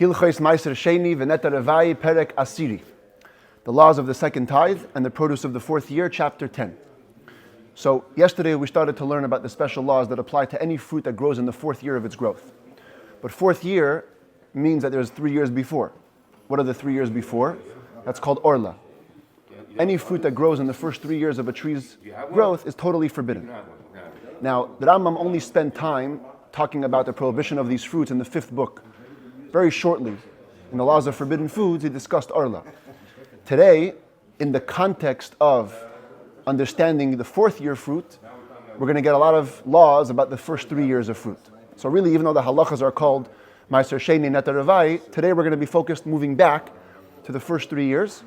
Hilchos Maaser Sheini v'neta Rabbi perek asiri. The laws of the second tithe and the produce of the fourth year, chapter 10. So yesterday we started to learn about the special laws that apply to any fruit that grows in the fourth year of its growth. But fourth year means that there's 3 years before. What are the 3 years before? That's called orla. Any fruit that grows in the first 3 years of a tree's growth is totally forbidden. Now, the Rambam only spent time talking about the prohibition of these fruits in the 5th book. Very shortly, in the laws of forbidden foods, he discussed orla. Today, in the context of understanding the fourth year fruit, we're going to get a lot of laws about the first 3 years of fruit. So really, even though the halachas are called Maaser Sheini Neta Rabbi, today we're going to be focused moving back to the first 3 years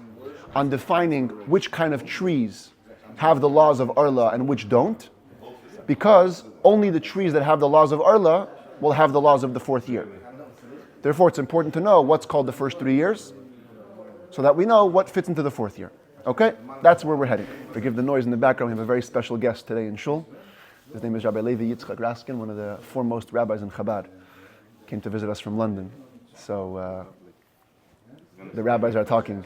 on defining which kind of trees have the laws of Arla and which don't, because only the trees that have the laws of Arla will have the laws of the fourth year. Therefore, it's important to know what's called the first 3 years so that we know what fits into the fourth year. Okay? That's where we're heading. Forgive the noise in the background. We have a very special guest today in Shul. His name is Rabbi Levi Yitzchak Raskin, one of the foremost rabbis in Chabad. Came to visit us from London. So the rabbis are talking.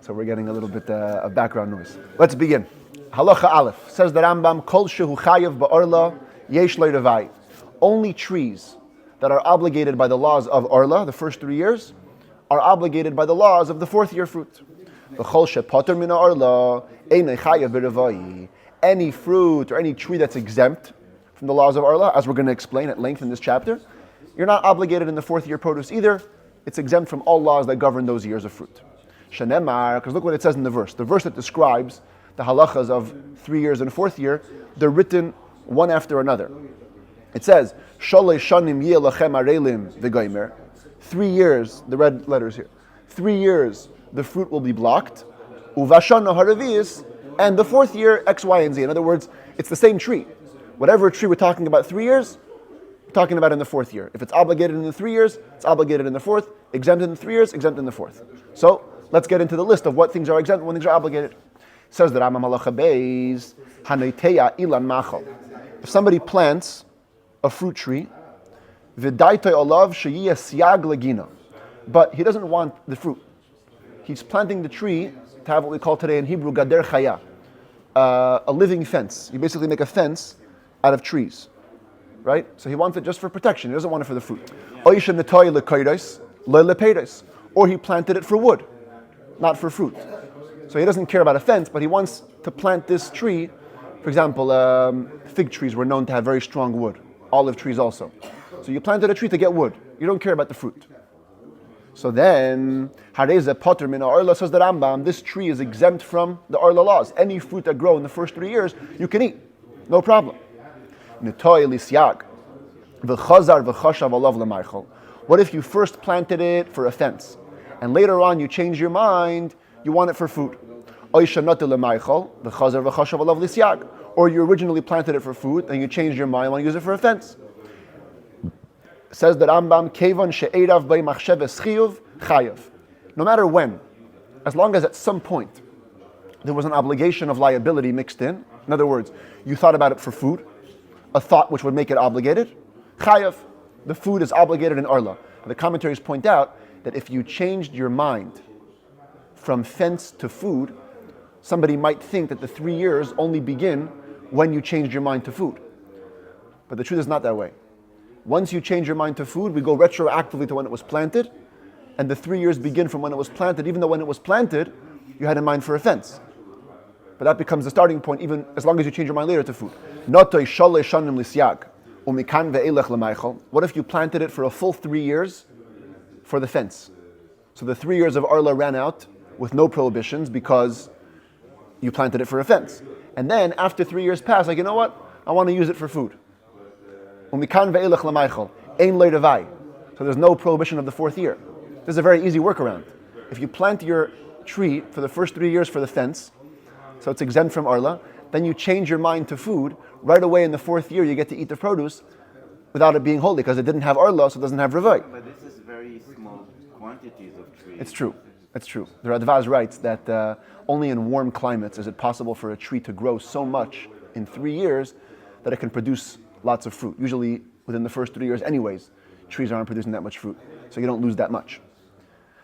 So we're getting a little bit of background noise. Let's begin. Halacha Aleph. Says the Rambam, Kol shehu chayav ba'orla yesh lo revai. Only trees that are obligated by the laws of Orla, the first 3 years, are obligated by the laws of the fourth year fruit. Any fruit or any tree that's exempt from the laws of Orla, as we're going to explain at length in this chapter, you're not obligated in the fourth year produce either. It's exempt from all laws that govern those years of fruit. Shenemar, because look what it says in the verse. The verse that describes the halachas of 3 years and fourth year, they're written one after another. It says, Sholei shanim yeh lachem arelim v'goymer. 3 years, the red letters here. 3 years, the fruit will be blocked. Uvashana haravius, and the fourth year, X, Y, and Z. In other words, it's the same tree. Whatever tree we're talking about 3 years, we're talking about in the fourth year. If it's obligated in the 3 years, it's obligated in the fourth. Exempt in the 3 years, exempt in the fourth. So let's get into the list of what things are exempt and what things are obligated. It says that Rambam halacha beis hanoiteya ilan machal. If somebody plants a fruit tree, v'daitay olav sheyiyeh siag legina, but he doesn't want the fruit. He's planting the tree to have what we call today in Hebrew gader chaya, a living fence. You basically make a fence out of trees, right? So he wants it just for protection. He doesn't want it for the fruit. Or he planted it for wood, not for fruit. So he doesn't care about a fence, but he wants to plant this tree. For example, fig trees were known to have very strong wood. Olive trees also. So you planted a tree to get wood. You don't care about the fruit. So then, Hareza Potter Min Orla, says the Rambam, this tree is exempt from the Orla laws. Any fruit that grow in the first 3 years, you can eat. No problem. What if you first planted it for a fence, and later on you change your mind, you want it for food? Or you originally planted it for food, and you changed your mind, want to use it for a fence. Says the Rambam, Kevan she'erav bei machsheves chiyuv chayav. No matter when, as long as at some point there was an obligation of liability mixed in other words, you thought about it for food, a thought which would make it obligated, chayav, the food is obligated in Arla. The commentaries point out that if you changed your mind from fence to food, somebody might think that the 3 years only begin when you changed your mind to food. But the truth is not that way. Once you change your mind to food, we go retroactively to when it was planted, and the 3 years begin from when it was planted, even though when it was planted, you had in mind for a fence. But that becomes the starting point, even as long as you change your mind later to food. What if you planted it for a full 3 years for the fence? So the 3 years of Arla ran out with no prohibitions because you planted it for a fence. And then after 3 years pass, like, you know what? I want to use it for food. So there's no prohibition of the fourth year. This is a very easy workaround. If you plant your tree for the first 3 years for the fence, so it's exempt from Arla, then you change your mind to food, right away in the fourth year you get to eat the produce without it being holy, because it didn't have Arla, so it doesn't have Revai. But this is very small quantities of trees. It's true. The Radvaz writes that only in warm climates is it possible for a tree to grow so much in 3 years that it can produce lots of fruit. Usually within the first 3 years anyways, trees aren't producing that much fruit, so you don't lose that much.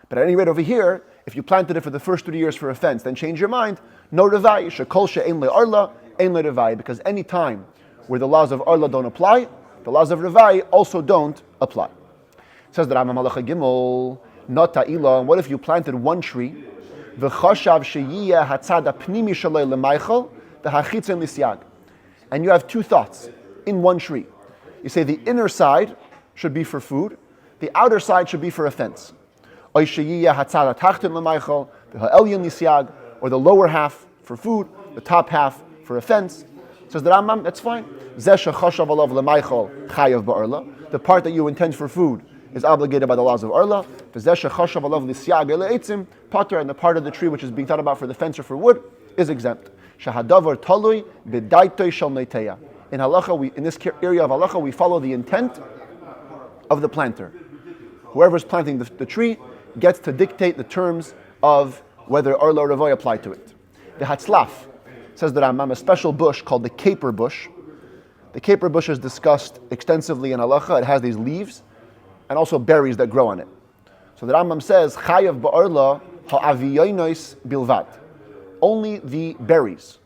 But at any rate, over here, if you planted it for the first 3 years for a fence, then change your mind, no revai, shekol she'en le'arla, ein le'revai, because any time where the laws of arla don't apply, the laws of revai also don't apply. It says that Rambam halacha gimel, not ta'ila, and what if you planted one tree, v'chashav sheyiyeh hatzad ha'pnimi shalei le'maichel, v'hachitzen lisyag, and you have two thoughts in one tree. You say the inner side should be for food, the outer side should be for a fence. Or the lower half for food, the top half for a fence. Says the Rambam, that's fine. The part that you intend for food is obligated by the laws of Arla. And the part of the tree which is being thought about for the fence or for wood is exempt. In halacha, in this area of halacha, we follow the intent of the planter. Whoever's planting the tree gets to dictate the terms of whether Arla or Revoy apply to it. The Hatzlaf says that Rambam, a special bush called the caper bush. The caper bush is discussed extensively in halacha. It has these leaves and also berries that grow on it. So the Rambam says, Chayav ba'arla ha'aviyonos bilvad. Only the berries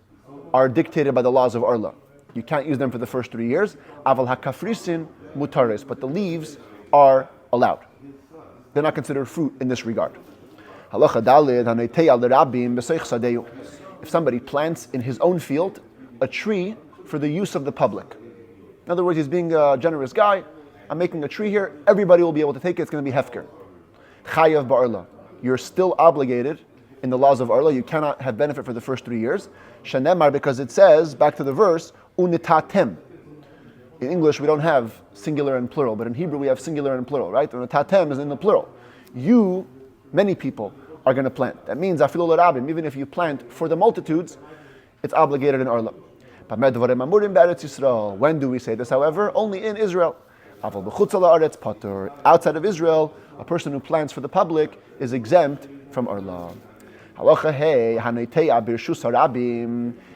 are dictated by the laws of Arla. You can't use them for the first 3 years. Aval hakafrisin mutaris, but the leaves are allowed. They're not considered fruit in this regard. If somebody plants in his own field a tree for the use of the public. In other words, he's being a generous guy. I'm making a tree here. Everybody will be able to take it. It's going to be hefker. Chayav ba'arla. You're still obligated in the laws of Arla. You cannot have benefit for the first 3 years. Shanemar, because it says, back to the verse, unitatem. In English, we don't have singular and plural, but in Hebrew, we have singular and plural, right? And tatem is in the plural. You, many people, are going to plant. That means, afilu l'rabim, even if you plant for the multitudes, it's obligated in Arla. When do we say this, however? Only in Israel. Outside of Israel, a person who plants for the public is exempt from Arla.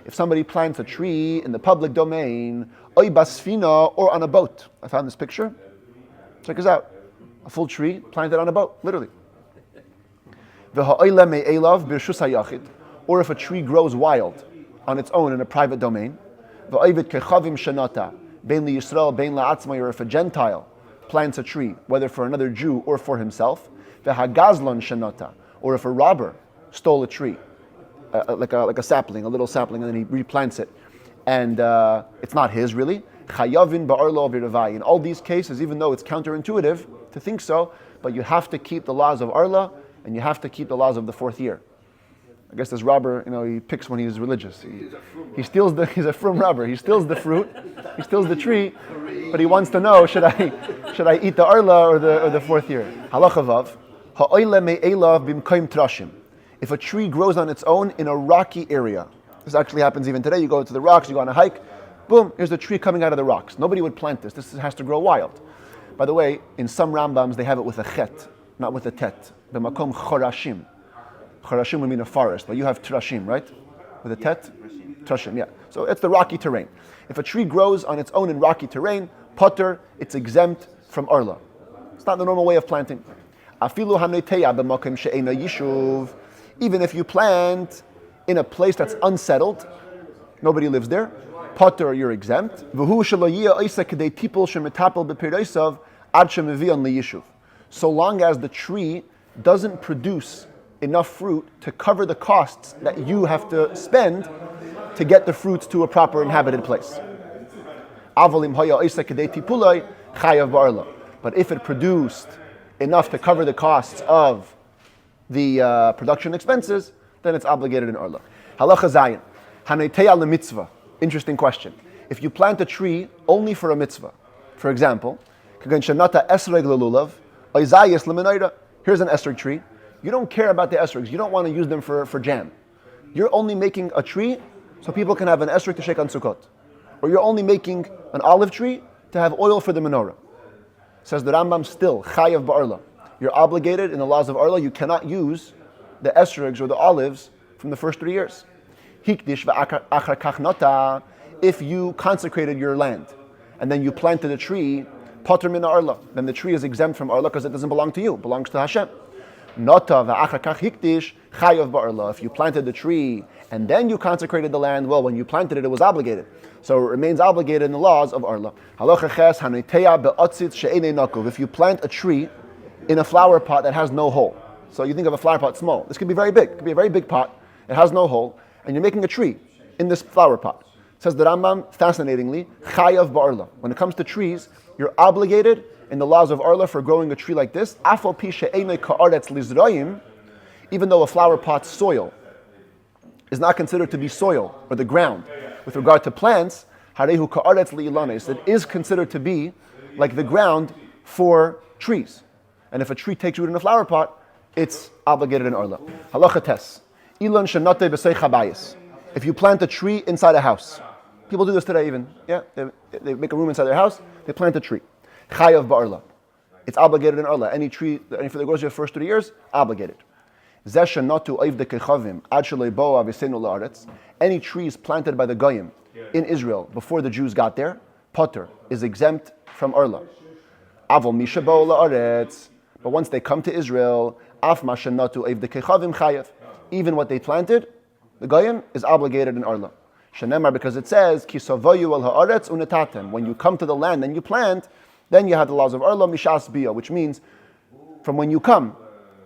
If somebody plants a tree in the public domain, or on a boat. I found this picture. Check this out. A full tree planted on a boat, literally. Or if a tree grows wild on its own in a private domain. Or if a Gentile plants a tree, whether for another Jew or for himself. Or if a robber stole a tree, like a sapling, a little sapling, and then he replants it. And it's not his really. In all these cases, even though it's counterintuitive to think so, but you have to keep the laws of Arla and you have to keep the laws of the 4th year. I guess this robber, he picks when he's religious. He's a frum robber. He steals the fruit, he steals the tree, but he wants to know, should I eat the Arla or the 4th year? Halacha vav, ha'oile me'elav bimkoim trashim. If a tree grows on its own in a rocky area, this actually happens even today. You go to the rocks, you go on a hike, boom, here's the tree coming out of the rocks. Nobody would plant this. This has to grow wild. By the way, in some Rambams, they have it with a chet, not with a tet. B'makom chorashim. Chorashim would mean a forest, but you have trashim, right? With a tet? Trashim, yeah. So it's the rocky terrain. If a tree grows on its own in rocky terrain, potter, it's exempt from Arla. It's not the normal way of planting. Afilu haneteya b'makom she'ena yishuv. Even if you plant in a place that's unsettled, nobody lives there, potter, you're exempt. So long as the tree doesn't produce enough fruit to cover the costs that you have to spend to get the fruits to a proper inhabited place. But if it produced enough to cover the costs of the production expenses, then it's obligated in Arla. Halacha Zayin. Haneteya lemitzvah. Interesting question. If you plant a tree only for a mitzvah, for example, here's an esrog tree. You don't care about the esrogs. You don't want to use them for jam. You're only making a tree so people can have an esrog to shake on Sukkot. Or you're only making an olive tree to have oil for the menorah. Says the Rambam still, chayav ba'arla. You're obligated in the laws of Arla, you cannot use the esrogs or the olives from the first 3 years. Hikdish v'achar kach nota, if you consecrated your land and then you planted a tree Potter min arla. Then the tree is exempt from arla because it doesn't belong to you. It belongs to Hashem. Nota va'achar kach hikdish chayav ba'arla. If you planted the tree and then you consecrated the land, well, when you planted it, it was obligated. So it remains obligated in the laws of arla. Halacha ches haneteya be'otzitz she'enei nakuv. If you plant a tree in a flower pot that has no hole. So you think of a flower pot small. This could be very big. It could be a very big pot. It has no hole. And you're making a tree in this flower pot. Says the Rambam, fascinatingly, chayav ba'arla. When it comes to trees, you're obligated in the laws of arla for growing a tree like this. Afal pi she'enei ka'aretz lizrayim, even though a flower pot's soil is not considered to be soil or the ground. With regard to plants, harehu ka'aretz li'ilanes, it is considered to be like the ground for trees. And if a tree takes root in a flower pot, it's obligated in arla. Halacha tes. Ilan shenate b'sei chabayis. If you plant a tree inside a house, people do this today even. Yeah, they make a room inside their house, they plant a tree. Chayav ba'arla. It's obligated in arla. Any tree, any fruit that grows your first 3 years, obligated. Any trees planted by the Goyim in Israel before the Jews got there, potter, is exempt from arla. Avol misha bo la'aretz. But once they come to Israel, af mashanatu eivde kechavim chayav. Even what they planted, the Goyim is obligated in arla. Shenemar, because it says, Ki savoyu al ha'aretz unetatem. When you come to the land and you plant, then you have the laws of arla mishas bia, which means from when you come,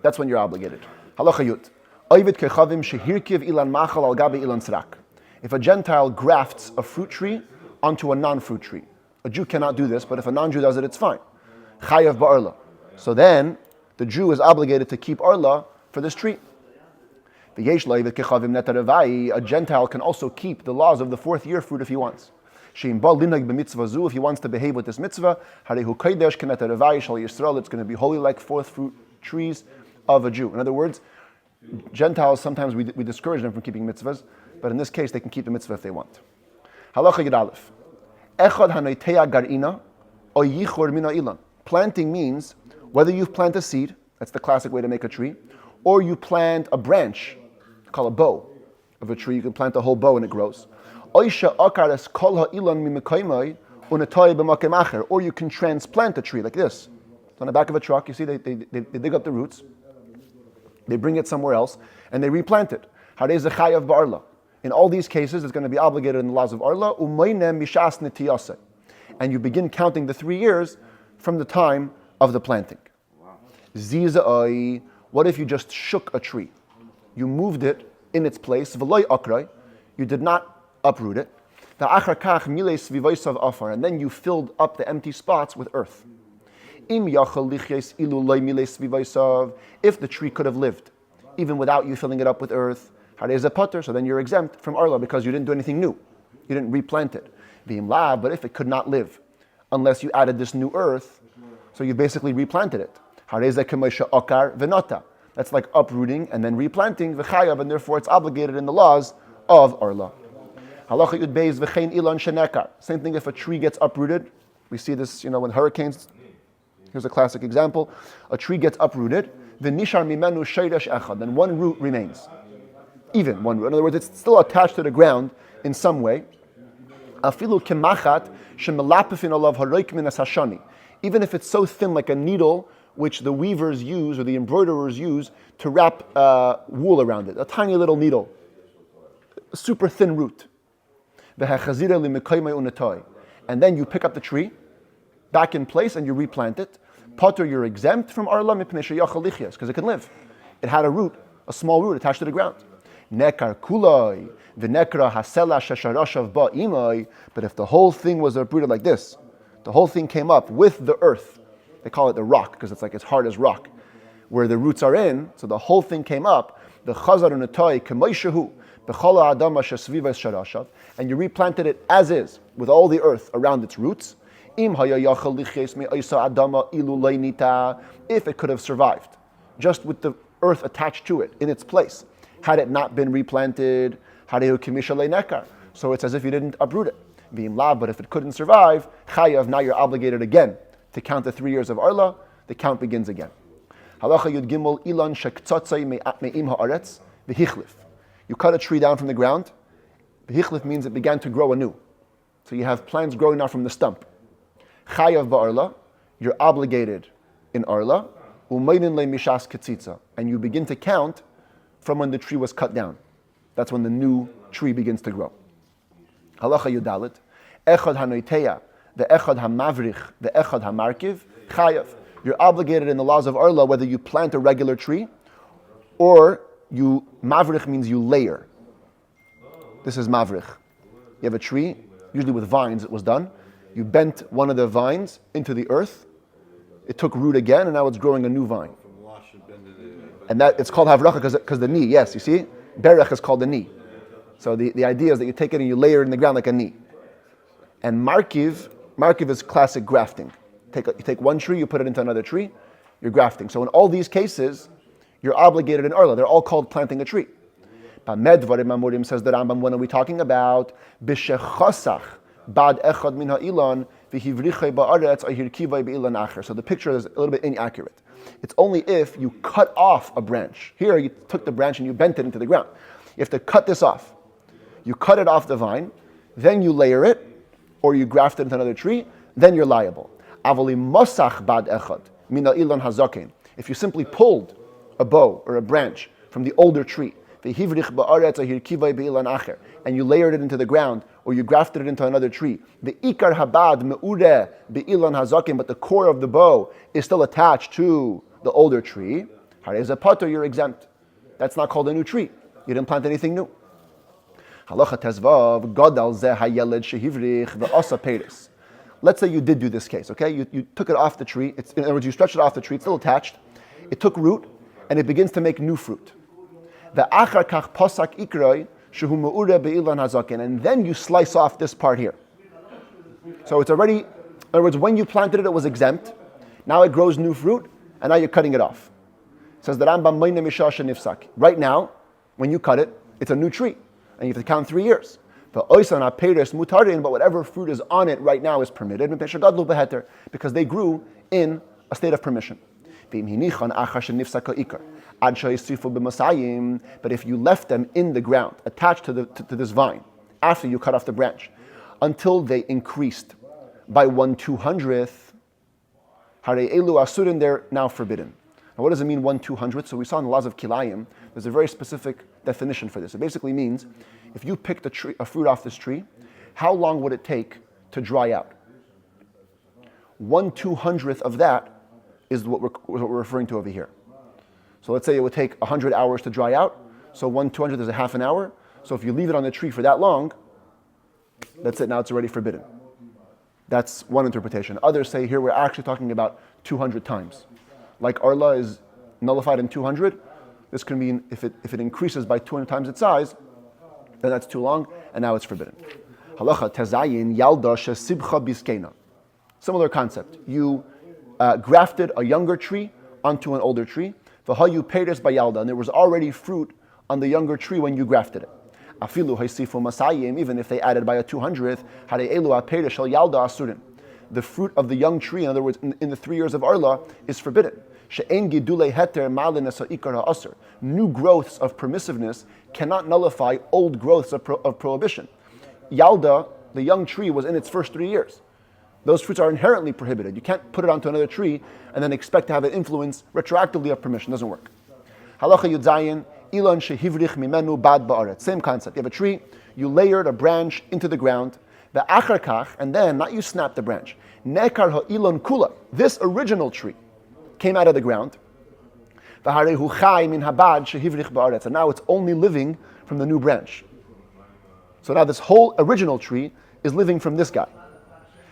that's when you're obligated. Halacha yut. Oivid kechavim shehirkiv ilan machal al gabi ilan srak. If a Gentile grafts a fruit tree onto a non-fruit tree, a Jew cannot do this, but if a non-Jew does it, it's fine. Chayav ba'arla. So then, the Jew is obligated to keep arla for this tree. A Gentile can also keep the laws of the 4th year fruit if he wants. If he wants to behave with this mitzvah, it's going to be holy like 4th fruit trees of a Jew. In other words, Gentiles, sometimes we discourage them from keeping mitzvahs, but in this case, they can keep the mitzvah if they want. Halacha Yud Aleph. Echad hanoiteya gar'ina o yichor mina ilan. Planting means whether you plant a seed, that's the classic way to make a tree, or you plant a branch, called a bow of a tree. You can plant a whole bow and it grows. Or you can transplant a tree like this. It's on the back of a truck. You see, they dig up the roots, they bring it somewhere else, and they replant it. In all these cases, it's going to be obligated in the laws of arla. And you begin counting the 3 years from the time of the planting. Ziza'ai. What if you just shook a tree? You moved it in its place. You did not uproot it. And then you filled up the empty spots with earth. If the tree could have lived, even without you filling it up with earth, so then you're exempt from arla because you didn't do anything new. You didn't replant it. But if it could not live, unless you added this new earth, so you basically replanted it. That's like uprooting and then replanting, and therefore it's obligated in the laws of arla. Same thing if a tree gets uprooted. We see this, when hurricanes. Here's a classic example. A tree gets uprooted, then one root remains. Even one root. In other words, it's still attached to the ground in some way. Even if it's so thin like a needle, which the weavers use or the embroiderers use to wrap wool around it. A tiny little needle. A super thin root. And then you pick up the tree, back in place, and you replant it. Potter, you're exempt from arla because it can live. It had a root, a small root attached to the ground. Nekar kuloi, v'nekra hasela shesharashav ba'imoi. But if the whole thing was uprooted like this, the whole thing came up with the earth. They call it the rock because it's like as hard as rock, where the roots are in. So the whole thing came up. The chazar unatoi kemoishahu b'chola adama shesviva sharashav, and you replanted it as is with all the earth around its roots. If it could have survived, just with the earth attached to it in its place, had it not been replanted, so it's as if you didn't uproot it. But if it couldn't survive, chayav, now you're obligated again to count the 3 years of arla. The count begins again. Halacha Yud Gimel Ilan shektzotzayi me'im haaretz v'hichlif. You cut a tree down from the ground. V'hichlif means it began to grow anew. So you have plants growing now from the stump. Chayav ba'arla, you're obligated in Arla, umaynin le mishas ketzitza, and you begin to count from when the tree was cut down. That's when the new tree begins to grow. Halacha Yudalit, echad hanoiteya, the echad hamavrich, the echad hamarkiv, chayav. You're obligated in the laws of Arla whether you plant a regular tree or you, mavrich means you layer. This is mavrich. You have a tree, usually with vines it was done. You bent one of the vines into the earth, it took root again, and now it's growing a new vine. And that it's called havracha because the knee, yes, you see? Berech is called the knee. So the idea is that you take it and you layer it in the ground like a knee. And markiv is classic grafting. You take one tree, you put it into another tree, you're grafting. So in all these cases, you're obligated in Arla. They're all called planting a tree. Medvarim Amurim says the Rambam, when are we talking about? B'shechosach bad echad min ha'ilon v'hivrichai ba'aretz ahirkivai be'ilan acher. So the picture is a little bit inaccurate. It's only if you cut off a branch. Here you took the branch and you bent it into the ground. You have to cut this off. You cut it off the vine, then you layer it, or you graft it into another tree, then you're liable. Avali mosach bad echad min ha'ilon hazaken. If you simply pulled a bow or a branch from the older tree, and you layered it into the ground, or you grafted it into another tree, the ikar habad me'ure be'ilan hazakim, but the core of the bow is still attached to the older tree, hareza pater, you're exempt. That's not called a new tree. You didn't plant anything new. Halacha tezvav gadal zeh hayeled shehivrich ve'asa peiris. Let's say you did do this case, okay? You took it off the tree. In other words, you stretched it off the tree. It's still attached. It took root, and it begins to make new fruit. The achar kach posak ikroi shehu me'ure be'ilan hazaken, and then you slice off this part here. So it's already, in other words, when you planted it, it was exempt. Now it grows new fruit, and now you're cutting it off. It says the Rambam meine mishash nifsak. Right now, when you cut it, it's a new tree, and you have to count 3 years. But whatever fruit is on it right now is permitted because they grew in a state of permission. But if you left them in the ground, attached to this vine, after you cut off the branch, until they increased by 1/200th, they're now forbidden. Now what does it mean 1/200th? So we saw in the laws of Kilayim, there's a very specific definition for this. It basically means, if you picked a fruit off this tree, how long would it take to dry out? 1/200th of that is what we're referring to over here. So let's say it would take 100 hours to dry out, so 1/200th is a half an hour. So if you leave it on the tree for that long, that's it, now it's already forbidden. That's one interpretation. Others say here we're actually talking about 200 times. Like Arla is nullified in 200, this can mean if it increases by 200 times its size, then that's too long, and now it's forbidden. Halacha tezayin yalda shesibcha biskena. Similar concept. You grafted a younger tree onto an older tree. V'hayu peiris bayalda, and there was already fruit on the younger tree when you grafted it. Afilu haisifu masayim, even if they added by a 200th, harei elu apeiris shel yalda asurin. The fruit of the young tree, in other words, in the 3 years of Arla, is forbidden. She'en gidulei heter malin ikar ha'aser. New growths of permissiveness cannot nullify old growths of prohibition. Yalda, the young tree, was in its first 3 years. Those fruits are inherently prohibited. You can't put it onto another tree and then expect to have an influence retroactively of permission. It doesn't work. Halacha Yudzayin, Ilon shehivrich mimenu bad ba'aret. Same concept. You have a tree, you layered a branch into the ground, the achar kach, and then, not you snap the branch, nekar ha'ilon kula, this original tree, came out of the ground. V'harehu chai min habad shehivrich ba'aretz. And now it's only living from the new branch. So now this whole original tree is living from this guy.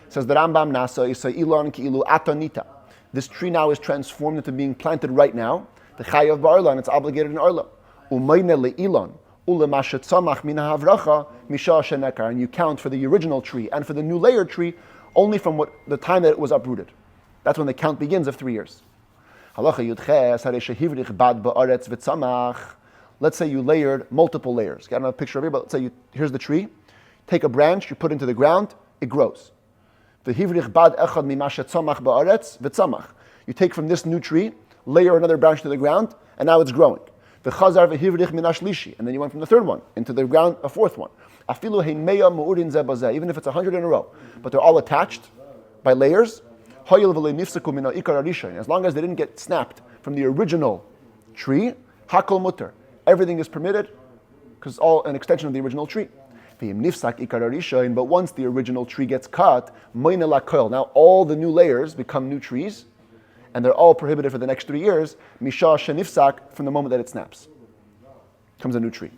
Says the Rambam Nasa isa ilon ki ilu atonita. This tree now is transformed into being planted right now. The chayav ba'arla, and it's obligated in arla. Umayne le'ilon ulemashet tzamach min ha'avracha misha shenekar. And you count for the original tree and for the new layered tree only from the time that it was uprooted. That's when the count begins of 3 years. Halacha yudches harei shehivrich bad ba'aretz v'tzamach. Let's say you layered multiple layers. Got another picture of here, but let's say here's the tree. Take a branch, you put it into the ground, it grows. V'hivrich bad echad mimashet tzamach ba'aretz v'tzamach. You take from this new tree, layer another branch to the ground, and now it's growing. V'chazar v'hivrich minash lishi. And then you went from the third one into the ground, a fourth one. Afilu hein meya mu'urin zeh bazeh. Even if it's 100 in a row, but they're all attached by layers. As long as they didn't get snapped from the original tree, hakol mutter. Everything is permitted because it's all an extension of the original tree. But once the original tree gets cut, now all the new layers become new trees, and they're all prohibited for the next 3 years. Misha shenifsak, from the moment that it snaps, comes a new tree.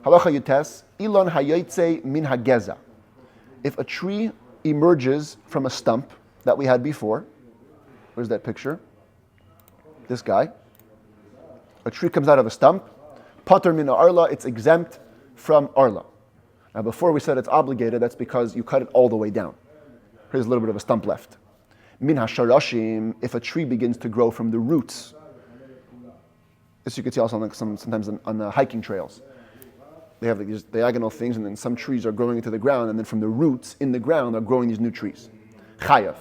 Halacha yutes ilan hayotze min hageza. If a tree emerges from a stump that we had before, where's that picture? This guy. A tree comes out of a stump. Pater min arla, it's exempt from arla. Now, before we said it's obligated, that's because you cut it all the way down. Here's a little bit of a stump left. Min hasharashim, if a tree begins to grow from the roots. This you could see also sometimes on hiking trails. They have these diagonal things, and then some trees are growing into the ground, and then from the roots in the ground are growing these new trees. Chayav.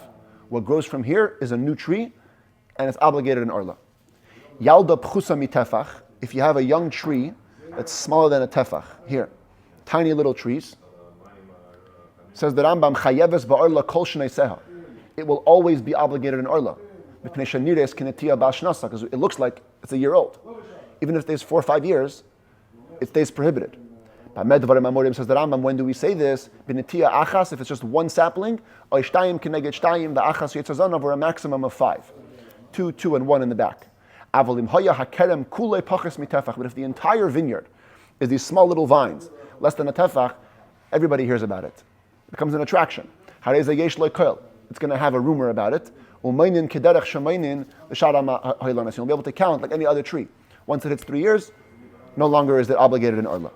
What grows from here is a new tree, and it's obligated in arla. Yalda pchusa mitefach, if you have a young tree that's smaller than a tefach, here, tiny little trees, says the Rambam, chayeves ba'arla kol shnei seha. It will always be obligated in arla. Because it looks like it's a year old. Even if it stays 4 or 5 years, it stays prohibited. Says the Rambam, when do we say this? If it's just one sapling, or a maximum of 5. 2, 2, and 1 in the back. But if the entire vineyard is these small little vines, less than a tefach, everybody hears about it. It becomes an attraction. It's going to have a rumor about it. You'll be able to count like any other tree. Once it hits 3 years, no longer is it obligated in arla.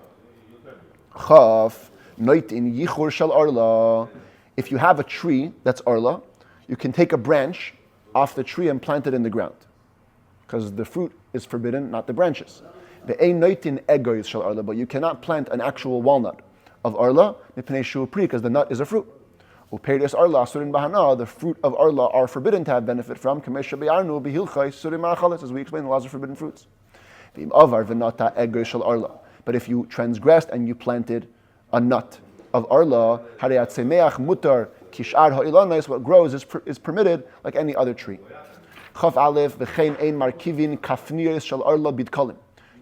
If you have a tree that's arla, you can take a branch off the tree and plant it in the ground, because the fruit is forbidden, not the branches. But you cannot plant an actual walnut of arla because the nut is a fruit. The fruit of arla are forbidden to have benefit from, as we explained, the laws of forbidden fruits. But if you transgressed and you planted a nut of arla, what grows is permitted like any other tree.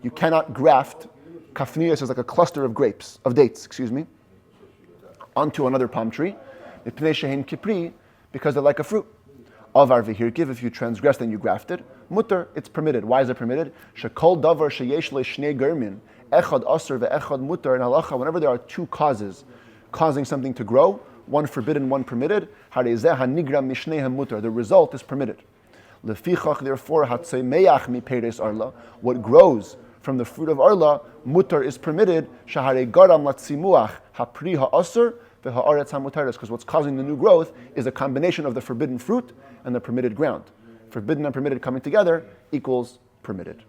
You cannot graft, kafniyas is like a cluster of dates, onto another palm tree, because they're like a fruit. Avar v'hirkiv, if you transgressed and you grafted, mutter, it's permitted. Why is it permitted? Shekol davar sheyesh le'shnei germin, echad aser ve'echad mutter. In halacha, whenever there are 2 causes causing something to grow, one forbidden, one permitted, harezeh hanigram mishnehem mutter. The result is permitted. Lefichach, therefore, hatzemeach mi peiros arla, what grows from the fruit of arla, mutter is permitted. Shahare garam latzimuach hapri ha'aser ve'ha'aretz hamuteres, because what's causing the new growth is a combination of the forbidden fruit and the permitted ground. Forbidden and permitted coming together equals permitted.